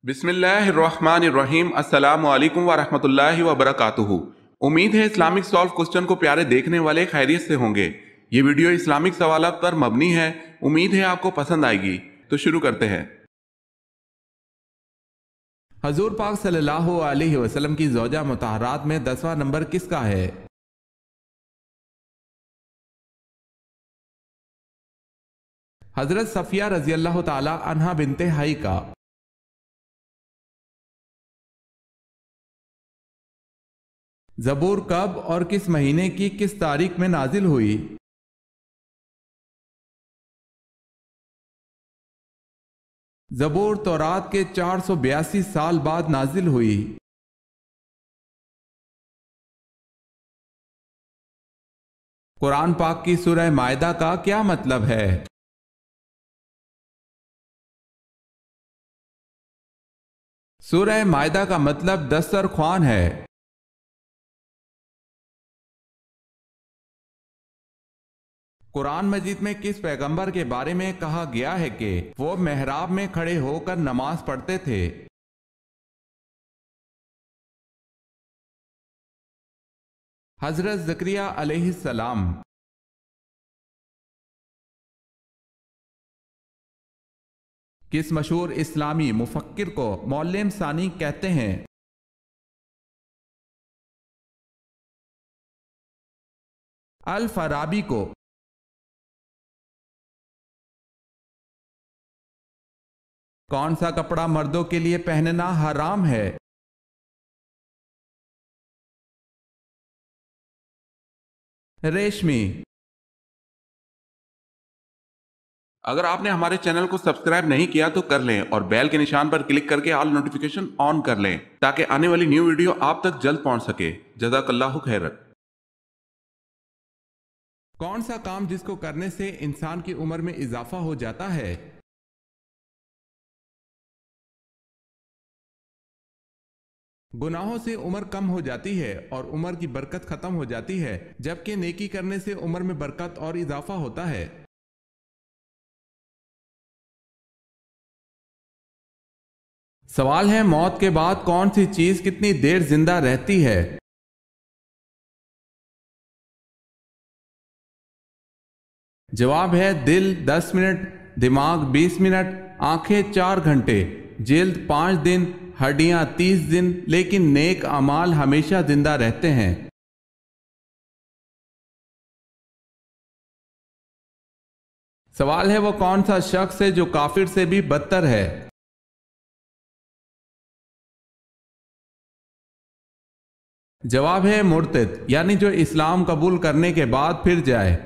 بسم اللہ الرحمن الرحیم۔ السلام علیکم ورحمۃ اللہ وبرکاتہ۔ امید ہے اسلامک سالو کوسچن کو پیارے دیکھنے والے خیریت سے ہوں گے۔ یہ ویڈیو اسلامک سوالات پر مبنی ہے، امید ہے آپ کو پسند آئے گی۔ تو شروع کرتے ہیں۔ حضور پاک صلی اللہ علیہ وسلم کی زوجہ مطہرات میں 10واں نمبر کس کا ہے؟ حضرت صفیہ رضی اللہ تعالی عنہا بنت حی کا۔ زبور کب اور کس مہینے کی کس تاریخ میں نازل ہوئی؟ زبور تورات کے 482 سال بعد نازل ہوئی۔ قرآن پاک کی سورہ مائدہ کا کیا مطلب ہے؟ سورہ مائدہ کا مطلب دسترخوان ہے۔ قرآن مجید میں کس پیغمبر کے بارے میں کہا گیا ہے کہ وہ محراب میں کھڑے ہو کر نماز پڑھتے تھے؟ حضرت زکریا علیہ السلام۔ کس مشہور اسلامی مفکر کو معلم ثانی کہتے ہیں؟ الفارابی کو۔ کون سا کپڑا مردوں کے لیے پہننا حرام ہے؟ ریشمی۔ اگر آپ نے ہمارے چینل کو سبسکرائب نہیں کیا تو کر لیں اور بیل کے نشان پر کلک کر کے آل نوٹیفیکیشن آن کر لیں تاکہ آنے والی نیو ویڈیو آپ تک جلد پہنچ سکے۔ جزاک اللہ خیرت۔ کون سا کام جس کو کرنے سے انسان کی عمر میں اضافہ ہو جاتا ہے؟ گناہوں سے عمر کم ہو جاتی ہے اور عمر کی برکت ختم ہو جاتی ہے، جبکہ نیکی کرنے سے عمر میں برکت اور اضافہ ہوتا ہے۔ سوال ہے، موت کے بعد کون سی چیز کتنی دیر زندہ رہتی ہے؟ جواب ہے دل 10 منٹ، دماغ 20 منٹ، آنکھیں 4 گھنٹے، جلد 5 دن، ہڈیاں 30 دن، لیکن نیک اعمال ہمیشہ زندہ رہتے ہیں۔ سوال ہے، وہ کون سا شخص ہے جو کافر سے بھی بدتر ہے؟ جواب ہے مرتد، یعنی جو اسلام قبول کرنے کے بعد پھر جائے۔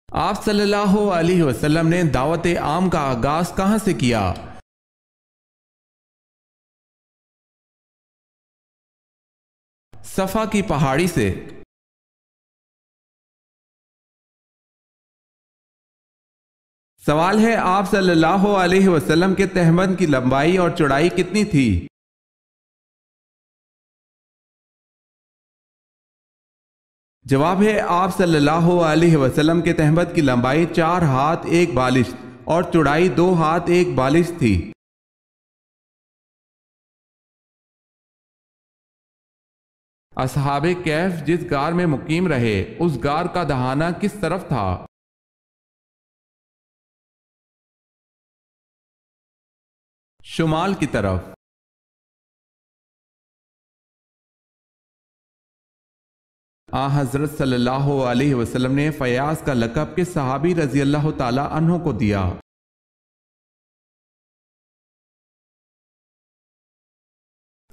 آپ صلی اللہ علیہ وسلم نے دعوت عام کا آغاز کہاں سے کیا؟ صفا کی پہاڑی سے۔ سوال ہے، آپ صلی اللہ علیہ وسلم کے تہبند کی لمبائی اور چوڑائی کتنی تھی؟ جواب ہے، آپ صلی اللہ علیہ وسلم کے تہبند کی لمبائی 4 ہاتھ 1 بالشت اور چوڑائی 2 ہاتھ 1 بالشت تھی۔ اصحاب کہف جس غار میں مقیم رہے، اس غار کا دہانہ کس طرف تھا؟ شمال کی طرف۔ حضرت صلی اللہ علیہ وسلم نے فیاض کا لقب کس صحابی رضی اللہ تعالی عنہ کو دیا؟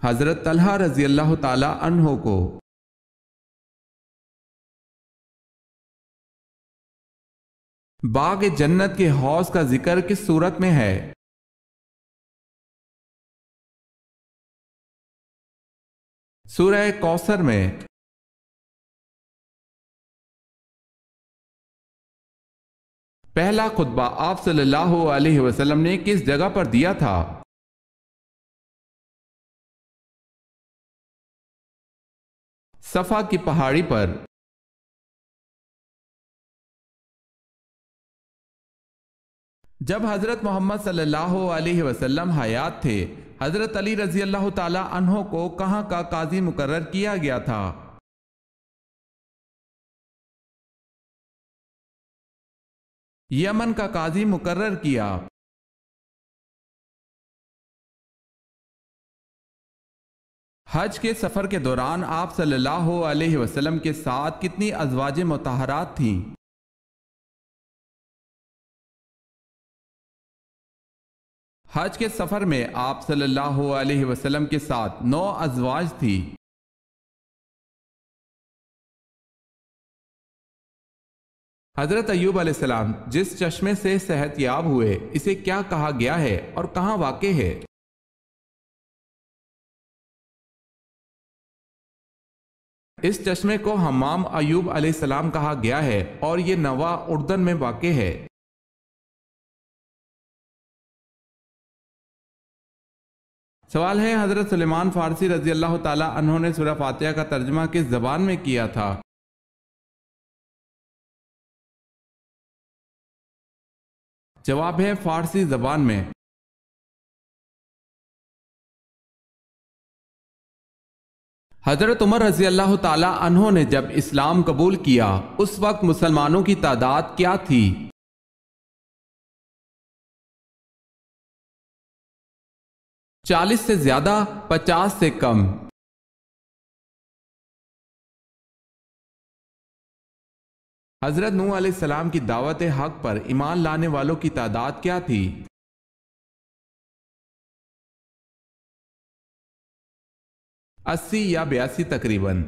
حضرت طلحہ رضی اللہ تعالی عنہ کو۔ باغ جنت کے حوض کا ذکر کس صورت میں ہے؟ سورہ کوثر میں۔ پہلا خطبہ آپ صلی اللہ علیہ وسلم نے کس جگہ پر دیا تھا؟ صفا کی پہاڑی پر۔ جب حضرت محمد صلی اللہ علیہ وسلم حیات تھے، حضرت علی رضی اللہ تعالی عنہ کو کہاں کا قاضی مقرر کیا گیا تھا؟ یمن کا قاضی مقرر کیا۔ حج کے سفر کے دوران آپ صلی اللہ علیہ وسلم کے ساتھ کتنی ازواج مطہرات تھیں؟ حج کے سفر میں آپ صلی اللہ علیہ وسلم کے ساتھ 9 ازواج تھی۔ حضرت ایوب علیہ السلام جس چشمے سے صحت یاب ہوئے اسے کیا کہا گیا ہے اور کہاں واقع ہے؟ اس چشمے کو حمام ایوب علیہ السلام کہا گیا ہے اور یہ نوا اردن میں واقع ہے۔ سوال ہے، حضرت سلیمان فارسی رضی اللہ تعالی عنہ نے سورہ فاتحہ کا ترجمہ کس زبان میں کیا تھا؟ جواب ہے فارسی زبان میں۔ حضرت عمر رضی اللہ تعالی عنہ نے جب اسلام قبول کیا اس وقت مسلمانوں کی تعداد کیا تھی؟ 40 سے زیادہ، 50 سے کم؟ حضرت نوح علیہ السلام کی دعوت حق پر ایمان لانے والوں کی تعداد کیا تھی؟ 80 یا 82 تقریباً۔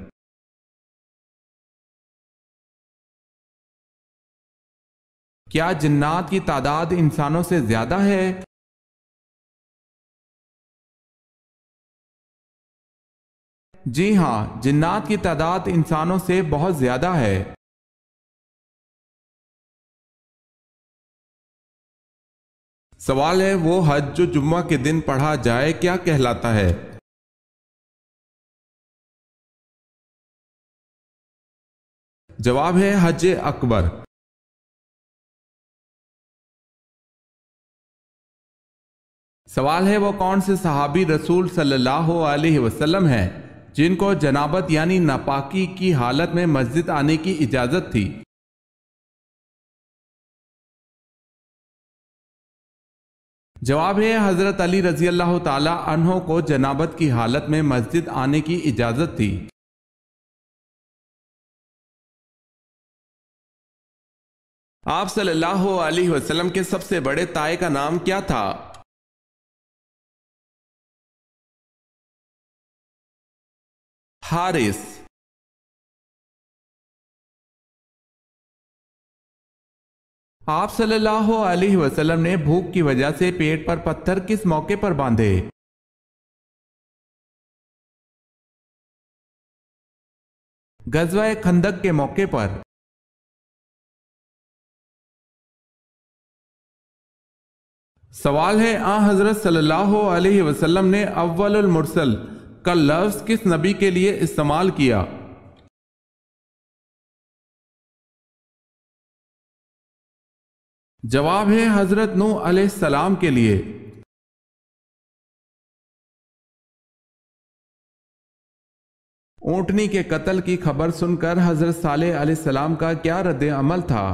کیا جنات کی تعداد انسانوں سے زیادہ ہے؟ جی ہاں، جنات کی تعداد انسانوں سے بہت زیادہ ہے۔ سوال ہے، وہ حج جو جمعہ کے دن پڑھا جائے کیا کہلاتا ہے؟ جواب ہے حج اکبر۔ سوال ہے، وہ کون سے صحابی رسول صلی اللہ علیہ وسلم ہیں جن کو جنابت یعنی ناپاکی کی حالت میں مسجد آنے کی اجازت تھی؟ جواب ہے حضرت علی رضی اللہ تعالی عنہ کو جنابت کی حالت میں مسجد آنے کی اجازت تھی۔ آپ صلی اللہ علیہ وسلم کے سب سے بڑے تائے کا نام کیا تھا؟ حارث۔ آپ صلی اللہ علیہ وسلم نے بھوک کی وجہ سے پیٹ پر پتھر کس موقع پر باندھے؟ غزوہ خندق کے موقع پر۔ سوال ہے، حضرت صلی اللہ علیہ وسلم نے اول المرسل کا لفظ کس نبی کے لیے استعمال کیا؟ جواب ہے حضرت نوح علیہ السلام کے لیے۔ اونٹنی کے قتل کی خبر سن کر حضرت صالح علیہ السلام کا کیا رد عمل تھا؟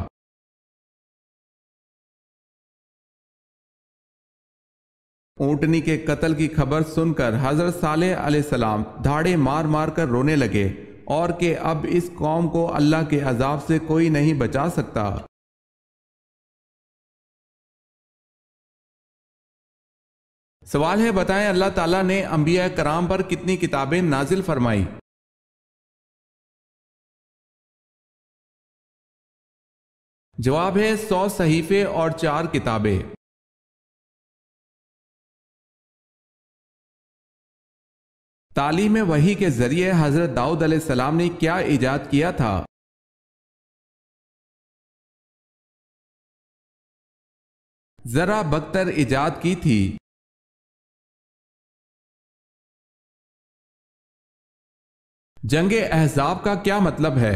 اونٹنی کے قتل کی خبر سن کر حضرت صالح علیہ السلام دھاڑے مار مار کر رونے لگے اور کہ اب اس قوم کو اللہ کے عذاب سے کوئی نہیں بچا سکتا۔ سوال ہے، بتائیں اللہ تعالیٰ نے انبیاء کرام پر کتنی کتابیں نازل فرمائی؟ جواب ہے 100 صحیفے اور 4 کتابیں۔ تعلیم وحی کے ذریعے حضرت داؤد علیہ السلام نے کیا ایجاد کیا تھا؟ ذرا بکتر ایجاد کی تھی۔ جنگ احزاب کا کیا مطلب ہے؟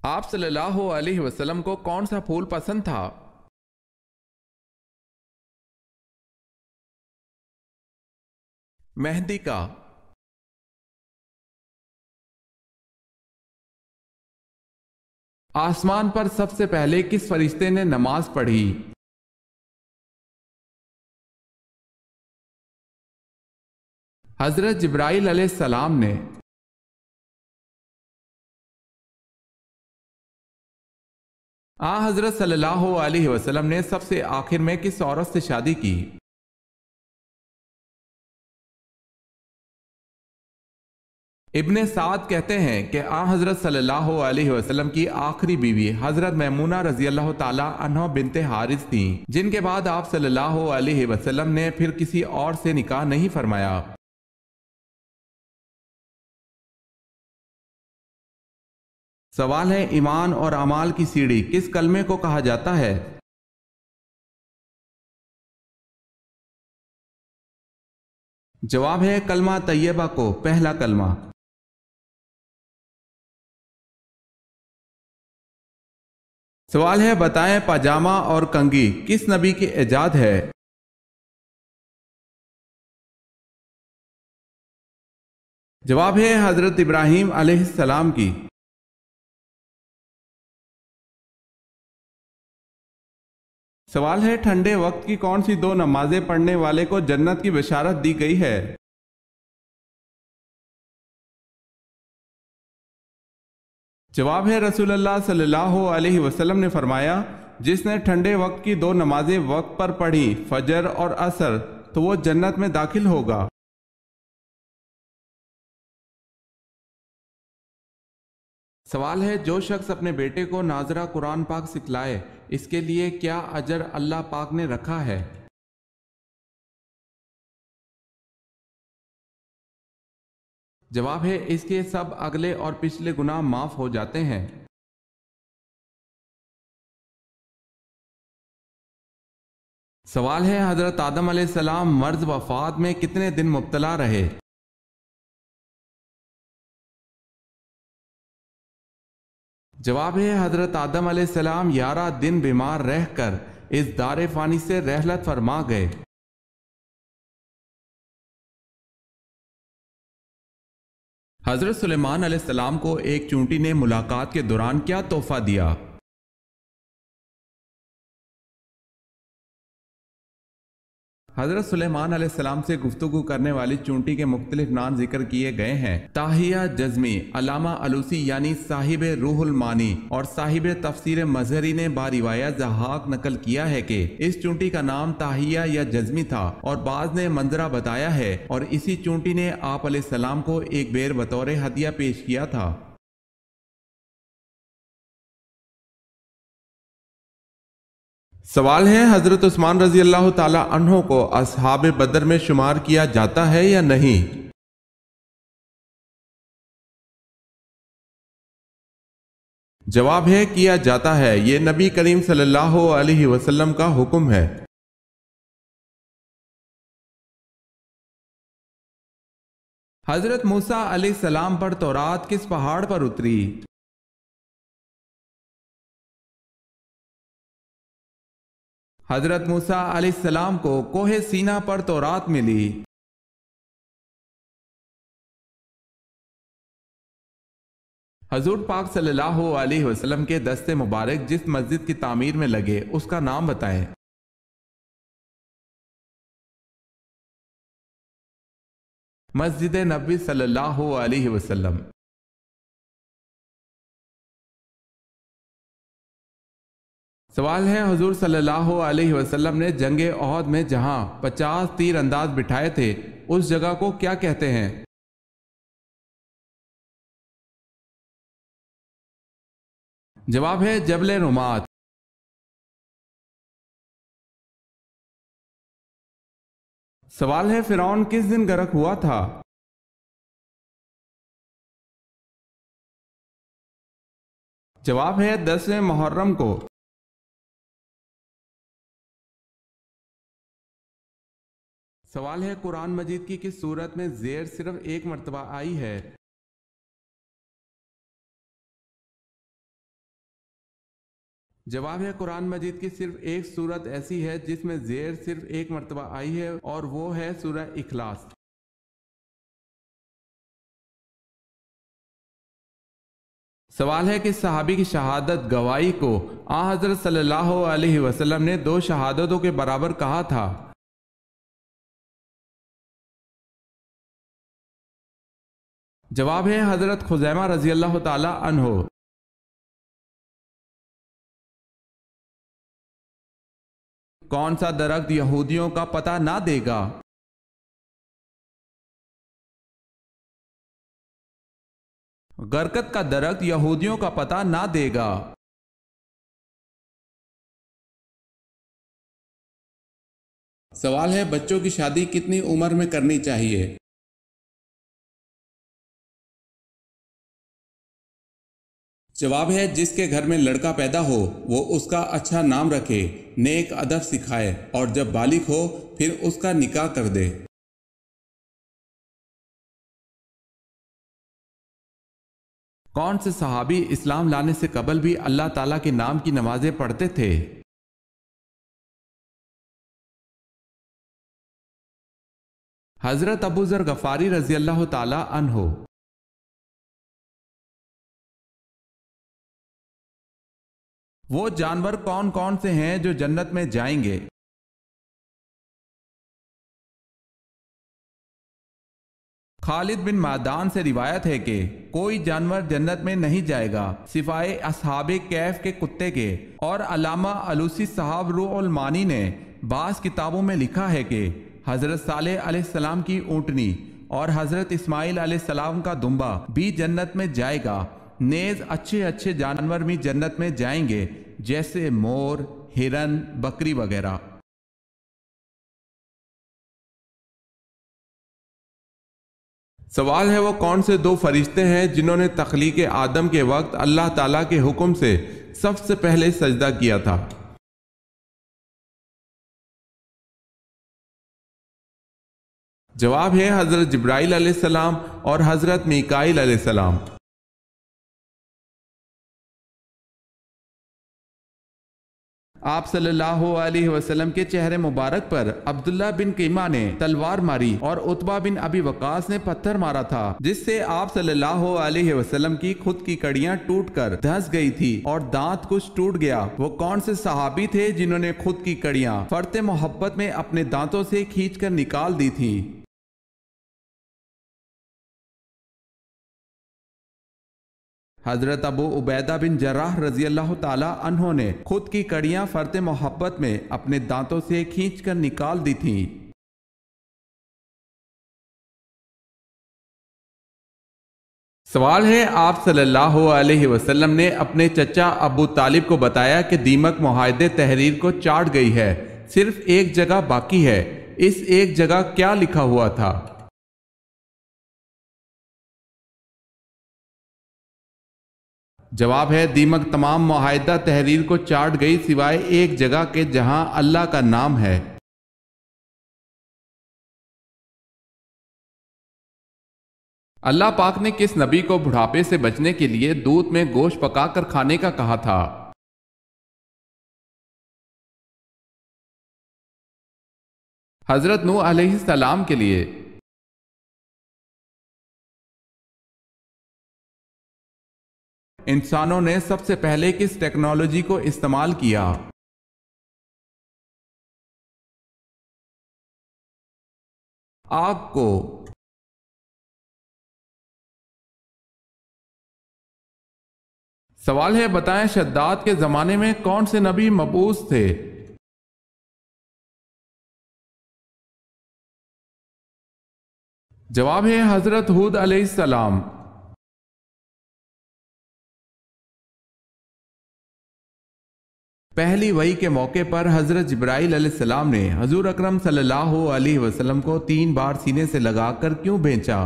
آپ صلی اللہ علیہ وسلم کو کون سا پھول پسند تھا؟ مہندی کا۔ آسمان پر سب سے پہلے کس فرشتے نے نماز پڑھی؟ حضرت جبرائیل علیہ السلام نے۔ حضرت صلی اللہ علیہ وسلم نے سب سے آخر میں کس عورت سے شادی کی؟ ابن سعد کہتے ہیں کہ حضرت صلی اللہ علیہ وسلم کی آخری بیوی حضرت میمونہ رضی اللہ تعالی عنہ بنت حارث تھیں، جن کے بعد آپ صلی اللہ علیہ وسلم نے پھر کسی اور سے نکاح نہیں فرمایا۔ سوال ہے، ایمان اور اعمال کی سیڑھی کس کلمے کو کہا جاتا ہے؟ جواب ہے کلمہ طیبہ کو، پہلا کلمہ۔ سوال ہے، بتائیں پاجامہ اور کنگھی کس نبی کی ایجاد ہے؟ جواب ہے حضرت ابراہیم علیہ السلام کی۔ سوال ہے، ٹھنڈے وقت کی کون سی دو نمازیں پڑھنے والے کو جنت کی بشارت دی گئی ہے؟ جواب ہے رسول اللہ صلی اللہ علیہ وسلم نے فرمایا، جس نے ٹھنڈے وقت کی دو نمازیں وقت پر پڑھی، فجر اور عصر، تو وہ جنت میں داخل ہوگا۔ سوال ہے، جو شخص اپنے بیٹے کو ناظرہ قرآن پاک سکھلائے، اس کے لیے کیا اجر اللہ پاک نے رکھا ہے؟ جواب ہے اس کے سب اگلے اور پچھلے گناہ معاف ہو جاتے ہیں۔ سوال ہے، حضرت آدم علیہ السلام مرض وفات میں کتنے دن مبتلا رہے؟ جواب ہے حضرت آدم علیہ السلام 11 دن بیمار رہ کر اس دار فانی سے رحلت فرما گئے۔ حضرت سلیمان علیہ السلام کو ایک چونٹی نے ملاقات کے دوران کیا تحفہ دیا؟ حضرت سلیمان علیہ السلام سے گفتگو کرنے والی چونٹی کے مختلف نام ذکر کیے گئے ہیں۔ تاہیہ جزمی، علامہ علوسی یعنی صاحب روح المانی اور صاحب تفسیر مظہری نے باروایت ضحاک نقل کیا ہے کہ اس چونٹی کا نام تاہیہ یا جزمی تھا، اور بعض نے منظرہ بتایا ہے، اور اسی چونٹی نے آپ علیہ السلام کو ایک بیر بطور ہدیہ پیش کیا تھا۔ سوال ہے، حضرت عثمان رضی اللہ تعالی عنہ کو اصحاب بدر میں شمار کیا جاتا ہے یا نہیں؟ جواب ہے کیا جاتا ہے، یہ نبی کریم صلی اللہ علیہ وسلم کا حکم ہے۔ حضرت موسیٰ علیہ السلام پر تورات کس پہاڑ پر اتری؟ حضرت موسیٰ علیہ السلام کو کوہ سینا پر تورات ملی۔ حضور پاک صلی اللہ علیہ وسلم کے دست مبارک جس مسجد کی تعمیر میں لگے، اس کا نام بتائیں۔ مسجد نبوی صلی اللہ علیہ وسلم۔ سوال ہے، حضور صلی اللہ علیہ وسلم نے جنگ احد میں جہاں 50 تیر انداز بٹھائے تھے، اس جگہ کو کیا کہتے ہیں؟ جواب ہے جبل رمات۔ سوال ہے، فرعون کس دن غرق ہوا تھا؟ جواب ہے 10 محرم کو۔ سوال ہے، قرآن مجید کی کس سورت میں زیر صرف ایک مرتبہ آئی ہے؟ جواب ہے قرآن مجید کی صرف ایک صورت ایسی ہے جس میں زیر صرف ایک مرتبہ آئی ہے اور وہ ہے سورہ اخلاص۔ سوال ہے کہ صحابی کی شہادت گواہی کو حضرت صلی اللہ علیہ وسلم نے 2 شہادتوں کے برابر کہا تھا۔ جواب ہے حضرت خزیمہ رضی اللہ تعالی عنہ۔ کون سا درخت یہودیوں کا پتہ نہ دے گا؟ غرقت کا درخت یہودیوں کا پتہ نہ دے گا۔ سوال ہے بچوں کی شادی کتنی عمر میں کرنی چاہیے؟ جواب ہے جس کے گھر میں لڑکا پیدا ہو وہ اس کا اچھا نام رکھے، نیک ادب سکھائے اور جب بالغ ہو پھر اس کا نکاح کر دے۔ کون سے صحابی اسلام لانے سے قبل بھی اللہ تعالیٰ کے نام کی نمازیں پڑھتے تھے؟ حضرت ابو ذر غفاری رضی اللہ تعالی عنہ۔ وہ جانور کون کون سے ہیں جو جنت میں جائیں گے؟ خالد بن معدان سے روایت ہے کہ کوئی جانور جنت میں نہیں جائے گا سوائے اصحاب کہف کے کتے کے، اور علامہ علوسی صاحب روح المانی نے بعض کتابوں میں لکھا ہے کہ حضرت صالح علیہ السلام کی اونٹنی اور حضرت اسماعیل علیہ السلام کا دمبا بھی جنت میں جائے گا، نیز اچھے اچھے جانور بھی جنت میں جائیں گے جیسے مور، ہرن، بکری وغیرہ۔ سوال ہے وہ کون سے 2 فرشتے ہیں جنہوں نے تخلیق آدم کے وقت اللہ تعالیٰ کے حکم سے سب سے پہلے سجدہ کیا تھا؟ جواب ہے حضرت جبرائیل علیہ السلام اور حضرت میکائیل علیہ السلام۔ آپ صلی اللہ علیہ وسلم کے چہرے مبارک پر عبداللہ بن قیمہ نے تلوار ماری اور عتبہ بن ابی وقاص نے پتھر مارا تھا، جس سے آپ صلی اللہ علیہ وسلم کی خود کی کڑیاں ٹوٹ کر دھنس گئی تھی اور دانت کچھ ٹوٹ گیا۔ وہ کون سے صحابی تھے جنہوں نے خود کی کڑیاں فرط محبت میں اپنے دانتوں سے کھینچ کر نکال دی تھی؟ حضرت ابو عبیدہ بن جراح رضی اللہ تعالی عنہ نے خود کی کڑیاں فرط محبت میں اپنے دانتوں سے کھینچ کر نکال دی تھیں۔ سوال ہے آپ صلی اللہ علیہ وسلم نے اپنے چچا ابو طالب کو بتایا کہ دیمک معاہدے تحریر کو چاٹ گئی ہے، صرف ایک جگہ باقی ہے، اس ایک جگہ کیا لکھا ہوا تھا؟ جواب ہے دیمک تمام معاہدہ تحریر کو چاٹ گئی سوائے ایک جگہ کے جہاں اللہ کا نام ہے۔ اللہ پاک نے کس نبی کو بڑھاپے سے بچنے کے لیے دودھ میں گوشت پکا کر کھانے کا کہا تھا؟ حضرت نوح علیہ السلام کے لیے۔ انسانوں نے سب سے پہلے کس ٹیکنالوجی کو استعمال کیا؟ آگ کو۔ سوال ہے بتائیں شداد کے زمانے میں کون سے نبی مبعوث تھے؟ جواب ہے حضرت ہود علیہ السلام۔ پہلی وحی کے موقع پر حضرت جبرائیل علیہ السلام نے حضور اکرم صلی اللہ علیہ وسلم کو 3 بار سینے سے لگا کر کیوں بھیجا؟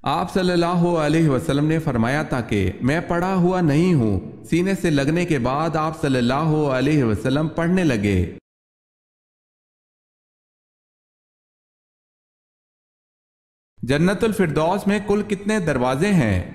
آپ صلی اللہ علیہ وسلم نے فرمایا تھا کہ میں پڑھا ہوا نہیں ہوں۔ سینے سے لگنے کے بعد آپ صلی اللہ علیہ وسلم پڑھنے لگے۔ جنت الفردوس میں کل کتنے دروازے ہیں؟